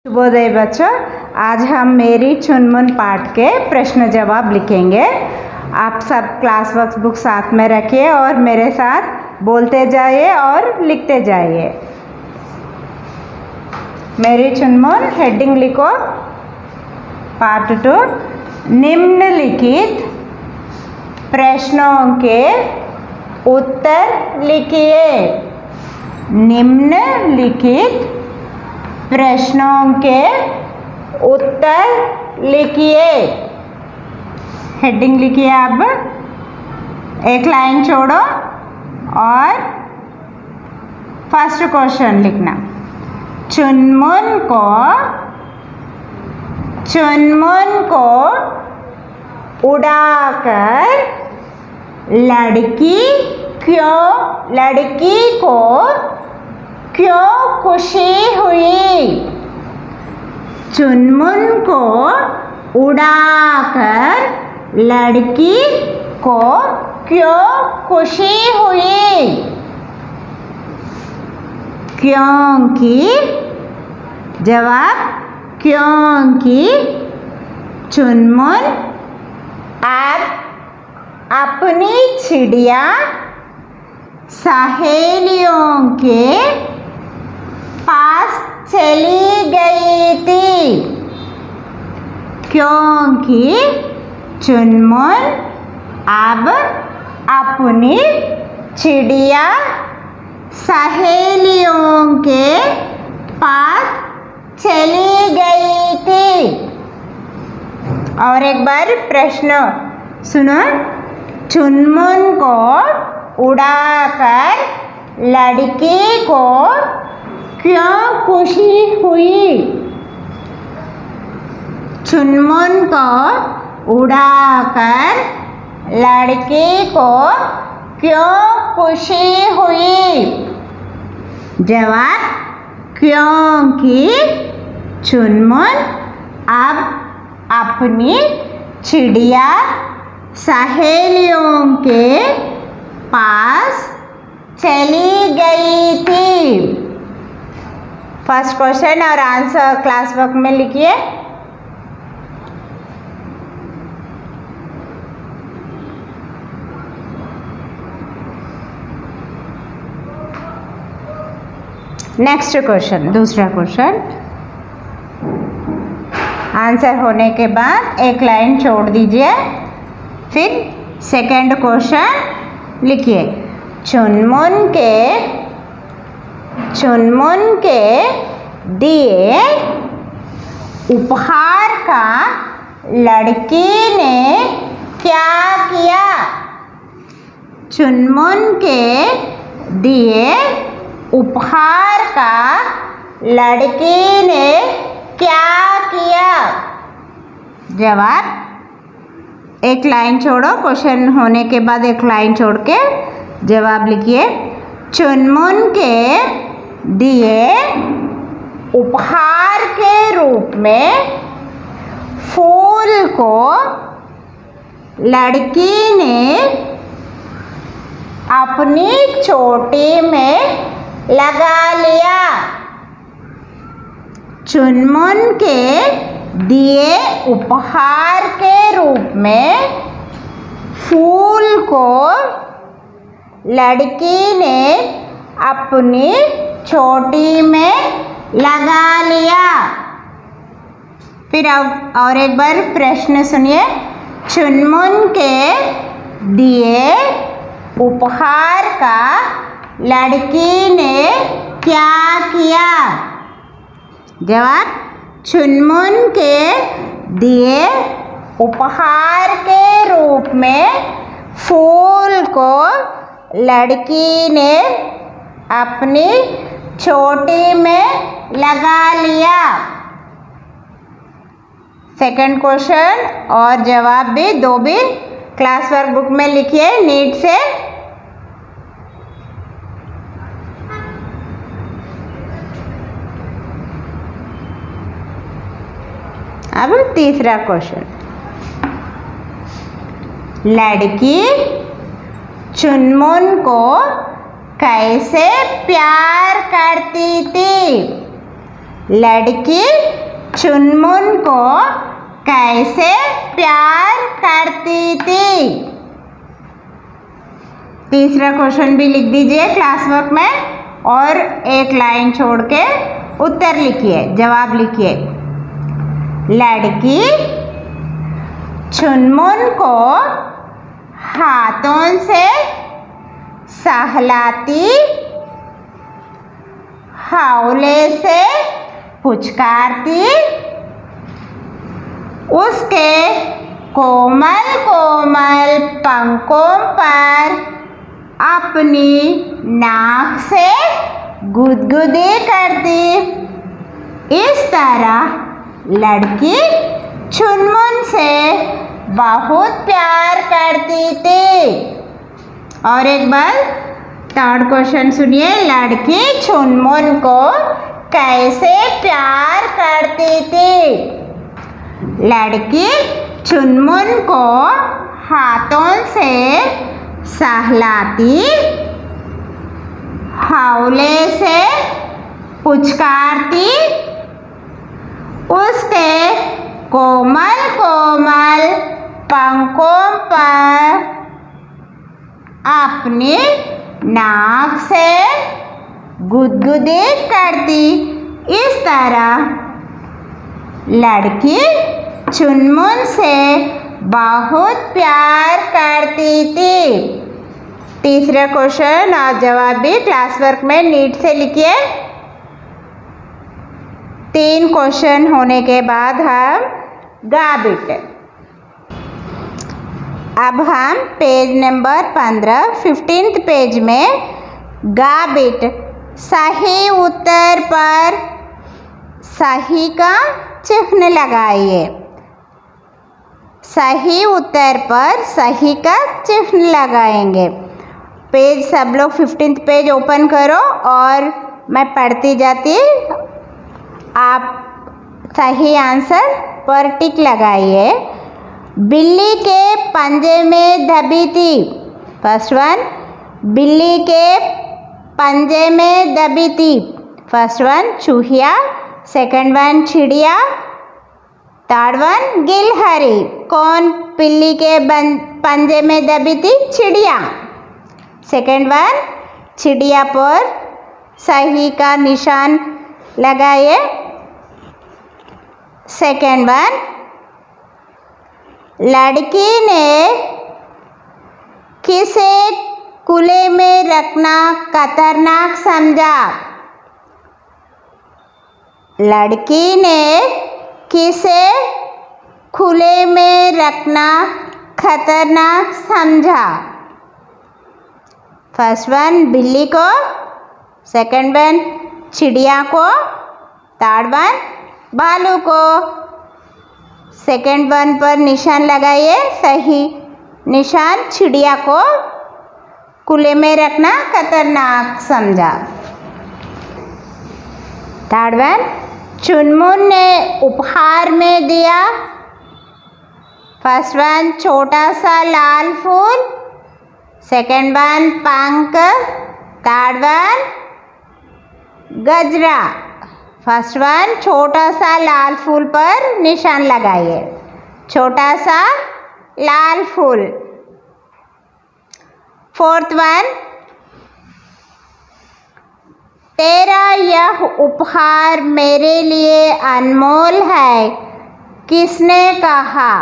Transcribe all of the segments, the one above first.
शुभोदय बच्चों, आज हम मेरी चुनमुन पाठ के प्रश्न जवाब लिखेंगे। आप सब क्लास वर्क बुक साथ में रखिए और मेरे साथ बोलते जाइए और लिखते जाइए। मेरी चुनमुन हेडिंग लिखो। पार्ट 2, निम्नलिखित प्रश्नों के उत्तर लिखिए। निम्नलिखित प्रश्नों के उत्तर लिखिए। हेडिंग लिखिए। अब एक लाइन छोड़ो और फर्स्ट क्वेश्चन लिखना। चुनमुन को उड़ाकर लड़की को क्यों खुशी हुई? चुनमुन को उड़ाकर लड़की को क्यों खुशी हुई? क्योंकि जवाब, क्योंकि चुनमुन अब अपनी चिड़िया सहेलियों के पास चली गई थी। क्योंकि चुनमुन अब अपनी चिड़िया सहेलियों के पास चली गई थी। और एक बार प्रश्न सुनो। चुनमुन को उड़ाकर लड़की को क्यों खुशी हुई? चुनमुन को उड़ाकर लड़की को क्यों खुशी हुई? जवाब, क्योंकि चुनमुन अब अपनी चिड़िया सहेलियों के पास चली गई थी। फर्स्ट क्वेश्चन और आंसर क्लास वर्क में लिखिए। नेक्स्ट क्वेश्चन, दूसरा क्वेश्चन। आंसर होने के बाद एक लाइन छोड़ दीजिए। फिर सेकंड क्वेश्चन लिखिए। चुनमुन के दिए उपहार का लड़की ने क्या किया? चुनमुन के दिए उपहार का लड़की ने क्या किया? जवाब, एक लाइन छोड़ो। क्वेश्चन होने के बाद एक लाइन छोड़ के जवाब लिखिए। चुनमुन के दिए उपहार के रूप में फूल को लड़की ने अपनी चोटी में लगा लिया। चुनमुन के दिए उपहार के रूप में फूल को लड़की ने अपनी चोटी में लगा लिया। फिर और एक बार प्रश्न सुनिए। चुनमुन के दिए उपहार का लड़की ने क्या किया? जवाब, चुनमुन के दिए उपहार के रूप में फूल को लड़की ने अपनी चोटी में लगा लिया। सेकंड क्वेश्चन और जवाब भी दो भी क्लास वर्क बुक में लिखिए नीट से। अब तीसरा क्वेश्चन। लड़की चुनमुन को कैसे प्यार करती थी? लड़की चुनमुन को कैसे प्यार करती थी। तीसरा क्वेश्चन भी लिख दीजिए क्लास वर्क में और एक लाइन छोड़ के उत्तर लिखिए, जवाब लिखिए। लड़की चुनमुन को हाथों से सहलाती, हौले से पुचकारती, उसके कोमल कोमल पंखों पर अपनी नाक से गुदगुदी करती। इस तरह लड़की चुनमुन से बहुत प्यार करती थी। और एक बार थर्ड क्वेश्चन सुनिए। लड़की चुनमुन को कैसे प्यार करती थी। लड़की चुनमुन को हाथों से सहलाती, हौले से पुचकारती, उसके कोमल कोमल पंखों पर अपनी नाक से गुदगुदी करती। इस तरह लड़की चुनमुन से बहुत प्यार करती थी। तीसरा क्वेश्चन और जवाब भी क्लास वर्क में नीट से लिखिए। 3 क्वेश्चन होने के बाद हम गा बिट। अब हम पेज नंबर 15 पेज में गा बिट सही उत्तर पर सही का चिन्ह लगाइए। सही उत्तर पर सही का चिन्ह लगाएंगे। पेज सब लोग 15 पेज ओपन करो और मैं पढ़ती जाती, आप सही आंसर पर टिक लगाइए। बिल्ली के पंजे में दबी थी। फर्स्ट वन, बिल्ली के पंजे में दबी थी। फर्स्ट वन चूहिया, सेकंड वन चिड़िया, थर्ड वन गिलहरी। कौन बिल्ली के पंजे में दबी थी? चिड़िया। सेकंड वन चिड़िया पर सही का निशान लगाइए। सेकंड वन, लड़की ने किसे खुले में रखना खतरनाक समझा। लड़की ने किसे खुले में रखना खतरनाक समझा। फर्स्ट वन बिल्ली को, सेकंड वन चिड़िया को, थर्ड वन भालू को। सेकंड वन पर निशान लगाइए। सही निशान चिड़िया को खुले में रखना खतरनाक समझा। थर्ड वन चुनमुन ने उपहार में दिया। फर्स्ट वन छोटा सा लाल फूल, सेकंड वन पंख, थर्ड वन गजरा। फर्स्ट वन छोटा सा लाल फूल पर निशान लगाइए। छोटा सा लाल फूल। फोर्थ वन, तेरा यह उपहार मेरे लिए अनमोल है, किसने कहा।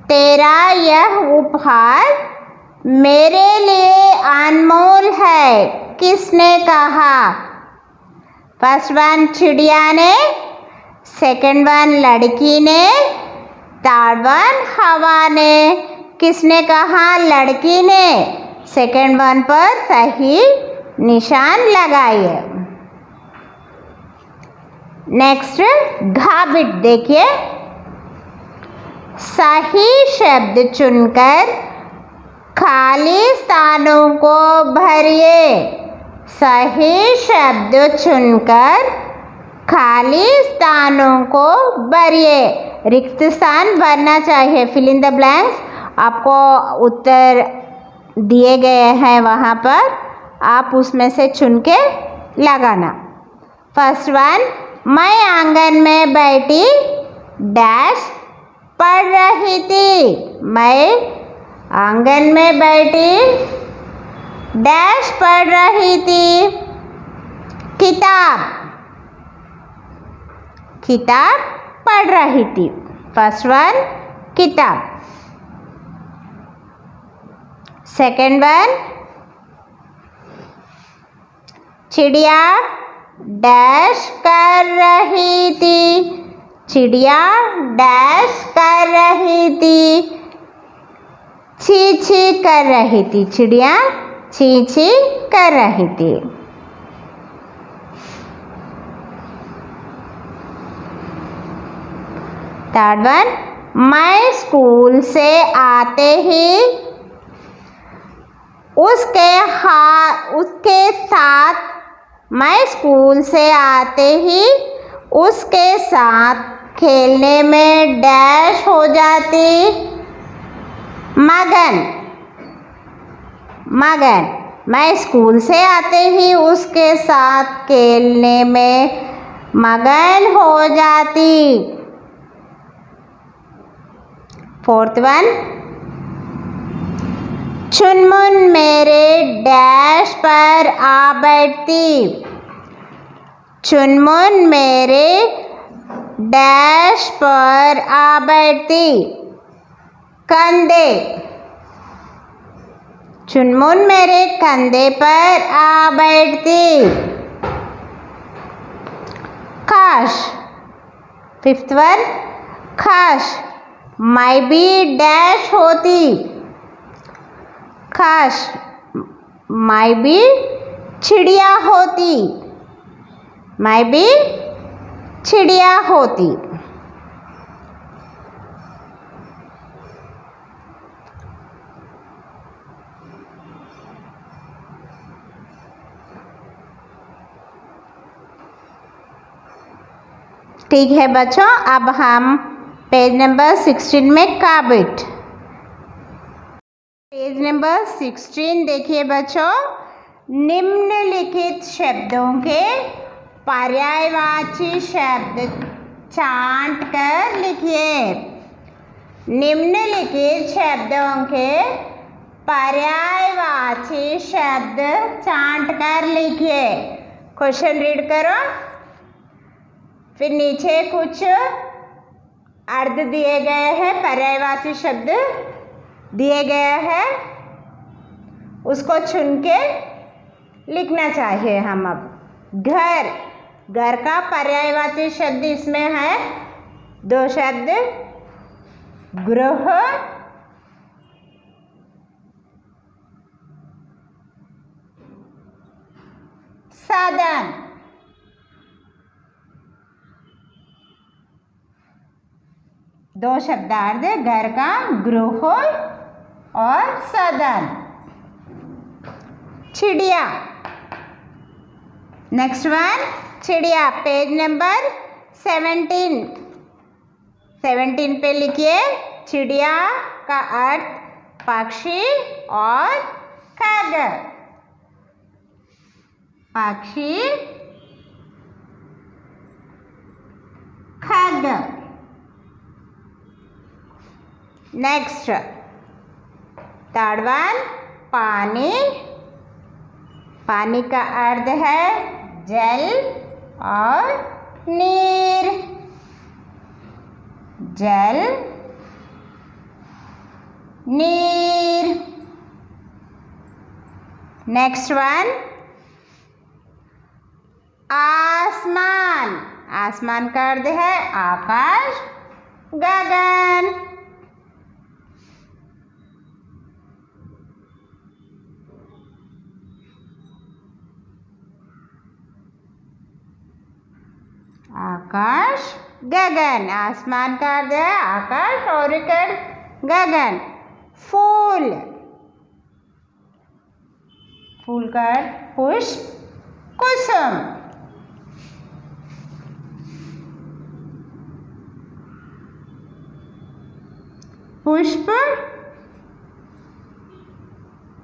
तेरा यह उपहार मेरे लिए अनमोल है, किसने कहा। फर्स्ट वन चिड़िया ने, सेकंड वन लड़की ने, थर्ड वन हवा ने। किसने कहा? लड़की ने। सेकंड वन पर सही निशान लगाइए। नेक्स्ट घा बिट देखिए। सही शब्द चुनकर खाली स्थानों को भरिए। सही शब्द चुनकर खाली स्थानों को भरिए। रिक्त स्थान भरना चाहिए। Fill in the blanks. आपको उत्तर दिए गए हैं वहाँ पर, आप उसमें से चुन के लगाना। फर्स्ट वन, मैं आंगन में बैठी डैश पढ़ रही थी। मैं आंगन में बैठी डैश पढ़ रही थी। किताब, किताब पढ़ रही थी। फर्स्ट वन किताब। सेकंड वन, चिड़िया डैश कर रही थी। चिड़िया डैश कर रही थी। छी छी कर रही थी। चिड़िया छी छी कर रही थी। थर्ड वन, मैं स्कूल से आते ही उसके साथ मैं स्कूल से आते ही उसके साथ खेलने में डैश हो जाती। मगन, मगन, मैं स्कूल से आते ही उसके साथ खेलने में मगन हो जाती। फोर्थ वन, चुनमुन मेरे डैश पर आ बैठती। चुनमुन मेरे डैश पर आ बैठती। कंधे, चुनमुन मेरे कंधे पर आ बैठती। काश, फिफ्थ वन, काश मैं भी डैश होती। काश मैं भी चिड़िया होती। मैं भी चिड़िया होती। ठीक है बच्चों, अब हम पेज नंबर 16 में काबिट। पेज नंबर 16 देखिए बच्चों, निम्नलिखित शब्दों के पर्यायवाची शब्द छांट कर लिखिए। निम्नलिखित शब्दों के पर्यायवाची शब्द छांट कर लिखिए। क्वेश्चन रीड करो, फिर नीचे कुछ अर्थ दिए गए हैं, पर्यायवाची शब्द दिए गए हैं, उसको चुन के लिखना चाहिए हम। अब घर, घर का पर्यायवाची शब्द इसमें है दो शब्द, गृह साधन। दो शब्दार्थ, घर का, गृह और साधन। चिड़िया, नेक्स्ट वन चिड़िया, पेज नंबर 17 पे लिखिए। चिड़िया का अर्थ पक्षी और खग। पक्षी, खग। नेक्स्ट थर्ड वन, पानी। पानी का अर्थ है जल और नीर। जल, नीर। नेक्स्ट वन, आसमान। आसमान का अर्थ है आकाश, गगन। आकाश, गगन। आसमान का अर्थ है आकाश और गगन। फूल, फूल का अर्थ पुष्प, कुसुम। पुष्प,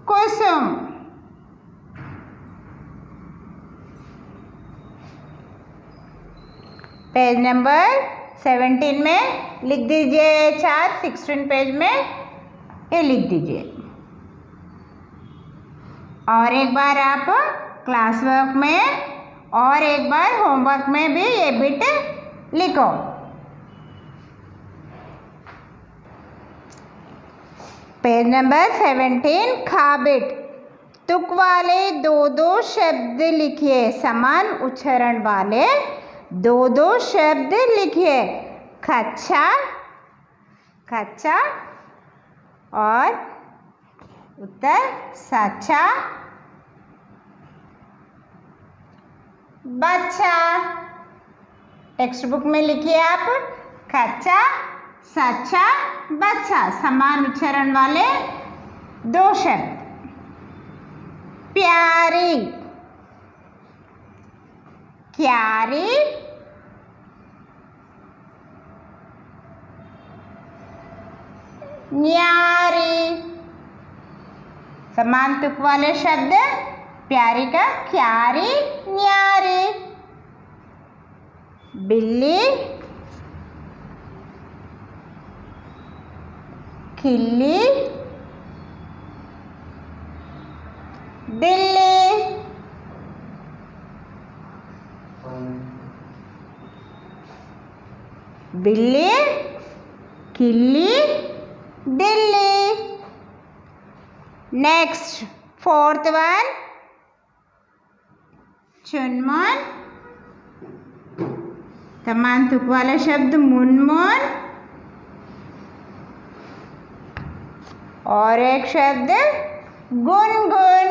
कुसुम। पेज नंबर 17 में लिख दीजिए, 16 पेज में ये लिख दीजिए। और एक बार आप क्लास वर्क में और एक बार होमवर्क में भी ये बिट लिखो। पेज नंबर 17 खा बिट। तुक वाले दो शब्द लिखिए, समान उच्चारण वाले दो शब्द लिखिए। कच्चा, कच्चा और उत्तर सच्चा, बच्चा। टेक्स्ट बुक में लिखिए आप, कच्चा, सच्चा, बच्चा, समान उच्चारण वाले दो शब्द। प्यारी, क्यारी, न्यारी, समान तुक वाले शब्द। प्यारी का क्यारी, न्यारी। बिल्ली, खिल्ली, दिल्ली। बिल्ली, खिल्ली, दिल्ली। नेक्स्ट, फोर्थ वन, चुनमुन, समान तुक वाला शब्द मुनमुन। और एक शब्द गुनगुन।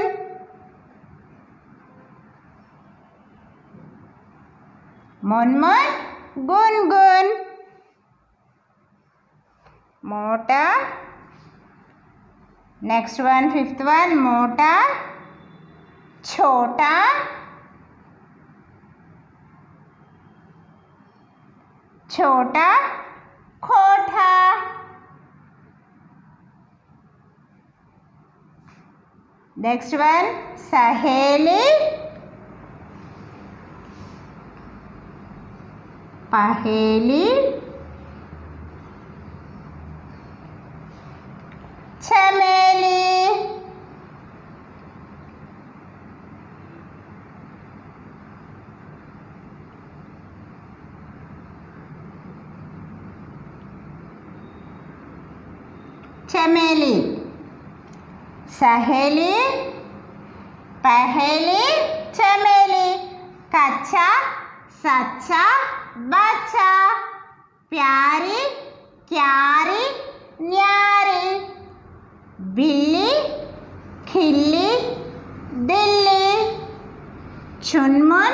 मुनमुन, गुनगुन। मोटा, नेक्स्ट वन, फिफ्थ वन, मोटा, छोटा, छोटा, खोटा। नेक्स्ट वन, सहेली, पहेली, चमेली। चमेली, सहेली, पहेली, चमेली। कच्चा, सच्चा, बच्चा। प्यारी, क्यारी, न्यारी। बिल्ली, खिल्ली, दिल्ली। चुनमुन,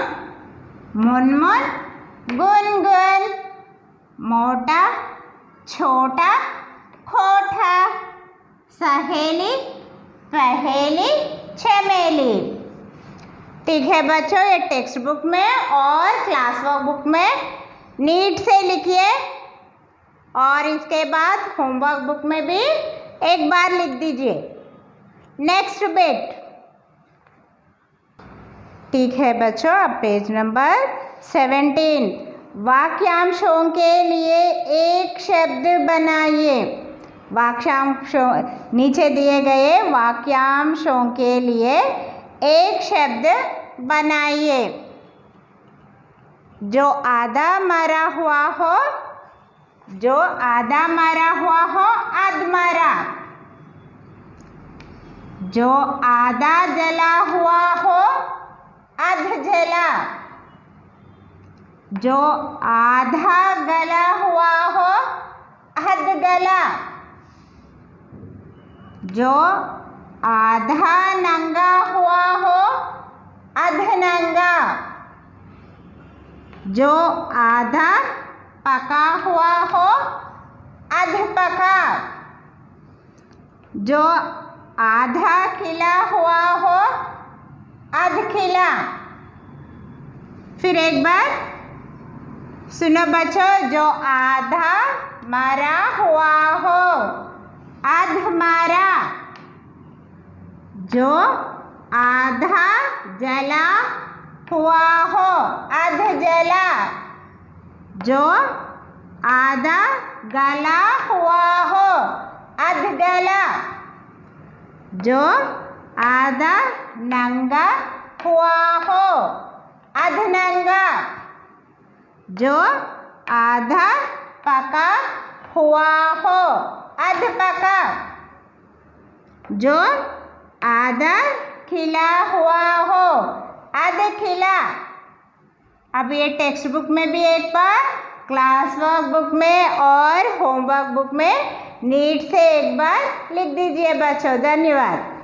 मुनमुन, गुनगुन। मोटा, छोटा, खोटा। सहेली, पहेली, चमेली। ठीक है बच्चों, ये टेक्स्ट बुक में और क्लास वर्क बुक में नीट से लिखिए और इसके बाद होमवर्क बुक में भी एक बार लिख दीजिए। Next bit. ठीक है बच्चों, अब पेज नंबर 17 वाक्यांशों के लिए एक शब्द बनाइए। वाक्यांशों, नीचे दिए गए वाक्यांशों के लिए एक शब्द बनाइए। जो आधा मरा हुआ हो, जो आधा मरा हुआ हो, अधमरा। जो आधा जला हुआ हो, अध जला। जो आधा गला हुआ हो, अध गला। जो आधा नंगा हुआ हो, अध नंगा। जो आधा पका हुआ हो, अध पका। जो आधा खिला हुआ हो, अध खिला। फिर एक बार सुनो बच्चों, जो आधा मरा हुआ हो, अध मरा। जो आधा जला हुआ हो, अध जला। जो आधा गला हुआ हो, अध गला। जो आधा नंगा हुआ हो, अध नंगा। जो आधा पका हुआ हो, अध पका। जो आधा खिला हुआ हो, अध खिला। अब ये टेक्स्ट बुक में भी एक बार, क्लास वर्क बुक में और होमवर्क बुक में नीट से एक बार लिख दीजिए बच्चों। धन्यवाद।